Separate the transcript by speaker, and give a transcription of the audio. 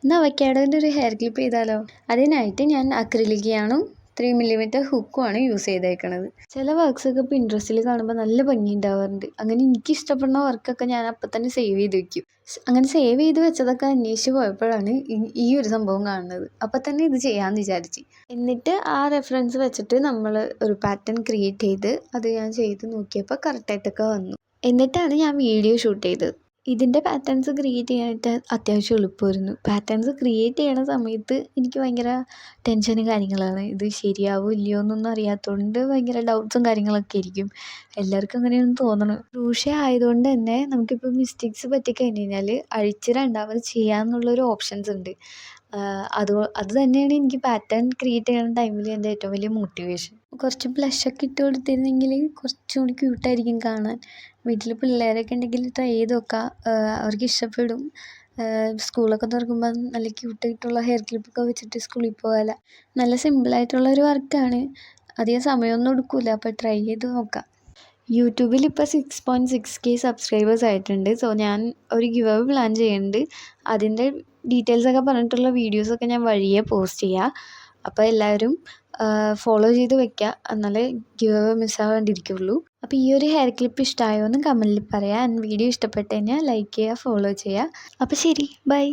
Speaker 1: എന്നാൽ അവക്കാഡോൻ്റെ ഒരു hair clip ചെയ്താലോ? അതിനായിട്ട് ഞാൻ അക്രിലിക്കാണും 3mm ഹുക്കുമാണ് യൂസ് ചെയ്തേക്കണത്. ചില വർക്ക്സൊക്കെ പിൻട്രസ്റ്റിൽ കാണുമ്പോൾ നല്ല ഭംഗി ഉണ്ടാവാറുണ്ട്. അങ്ങനെ എനിക്കിഷ്ടപ്പെടുന്ന വർക്കൊക്കെ ഞാൻ അപ്പം തന്നെ സേവ് ചെയ്ത് വെക്കും. അങ്ങനെ സേവ് ചെയ്ത് വെച്ചതൊക്കെ അന്വേഷിച്ച് പോയപ്പോഴാണ് ഈ ഒരു സംഭവം കാണുന്നത്. അപ്പം തന്നെ ഇത് ചെയ്യാമെന്ന് വിചാരിച്ചു. എന്നിട്ട് ആ റെഫറൻസ് വെച്ചിട്ട് നമ്മൾ ഒരു പാറ്റേൺ ക്രിയേറ്റ് ചെയ്ത് അത് ഞാൻ ചെയ്ത് നോക്കിയപ്പോൾ കറക്റ്റായിട്ടൊക്കെ വന്നു. എന്നിട്ടാണ് ഞാൻ വീഡിയോ ഷൂട്ട് ചെയ്തത്. ഇതിൻ്റെ പാറ്റേൺസ് ക്രിയേറ്റ് ചെയ്യാനായിട്ട് അത്യാവശ്യം എളുപ്പമായിരുന്നു. പാറ്റേൺസ് ക്രിയേറ്റ് ചെയ്യണ സമയത്ത് എനിക്ക് ഭയങ്കര ടെൻഷനും കാര്യങ്ങളാണ്. ഇത് ശരിയാവോ ഇല്ലയോ എന്നൊന്നും അറിയാത്തതുകൊണ്ട് ഭയങ്കര ഡൗട്ട്സും കാര്യങ്ങളൊക്കെ ആയിരിക്കും. എല്ലാവർക്കും അങ്ങനെയൊന്നും തോന്നണം. ക്രൂഷ്യ ആയതുകൊണ്ട് തന്നെ നമുക്കിപ്പോൾ മിസ്റ്റേക്സ് പറ്റിക്കഴിഞ്ഞ് കഴിഞ്ഞാൽ അഴിച്ച് രണ്ടാമത് ചെയ്യാമെന്നുള്ളൊരു ഓപ്ഷൻസ് ഉണ്ട്. അത് തന്നെയാണ് എനിക്ക് പാറ്റേൺ ക്രിയേറ്റ് ചെയ്യുന്ന ടൈമിൽ എൻ്റെ ഏറ്റവും വലിയ മോട്ടിവേഷൻ. കുറച്ച് ബ്ലഷൊക്കെ ഇട്ട് കൊടുത്തിരുന്നെങ്കിൽ കുറച്ചും കൂടി ക്യൂട്ടായിരിക്കും കാണാൻ. വീട്ടിൽ പിള്ളേരൊക്കെ ഉണ്ടെങ്കിൽ ട്രൈ ചെയ്ത് നോക്കാം. അവർക്ക് ഇഷ്ടപ്പെടും. സ്കൂളൊക്കെ തുറക്കുമ്പോൾ നല്ല ക്യൂട്ടായിട്ടുള്ള ഹെയർ ക്ലിപ്പൊക്കെ വെച്ചിട്ട് സ്കൂളിൽ പോകാമല്ലോ. നല്ല സിമ്പിളായിട്ടുള്ളൊരു വർക്കാണ്. അധികം സമയമൊന്നും എടുക്കില്ല. അപ്പോൾ ട്രൈ ചെയ്ത് നോക്കാം. യൂട്യൂബിൽ ഇപ്പോൾ 6.6K സബ്സ്ക്രൈബേഴ്സ് ആയിട്ടുണ്ട്. സോ ഞാൻ ഒരു ഗിവ് അവേ പ്ലാൻ ചെയ്യുന്നുണ്ട്. അതിൻ്റെ ഡീറ്റെയിൽസൊക്കെ പറഞ്ഞിട്ടുള്ള വീഡിയോസൊക്കെ ഞാൻ വഴിയെ പോസ്റ്റ് ചെയ്യാം. അപ്പോൾ എല്ലാവരും ഫോളോ ചെയ്ത് വെക്കുക. എന്നാലേ ഗിവ് അവേ മിസ്സാവാണ്ടിരിക്കുള്ളൂ. അപ്പോൾ ഈ ഒരു ഹെയർ ക്ലിപ്പ് ഇഷ്ടമായോ എന്ന് കമൻറ്റിൽ പറയാം. വീഡിയോ ഇഷ്ടപ്പെട്ട് കഴിഞ്ഞാൽ ലൈക്ക് ചെയ്യുക, ഫോളോ ചെയ്യുക. അപ്പോൾ ശരി, ബൈ.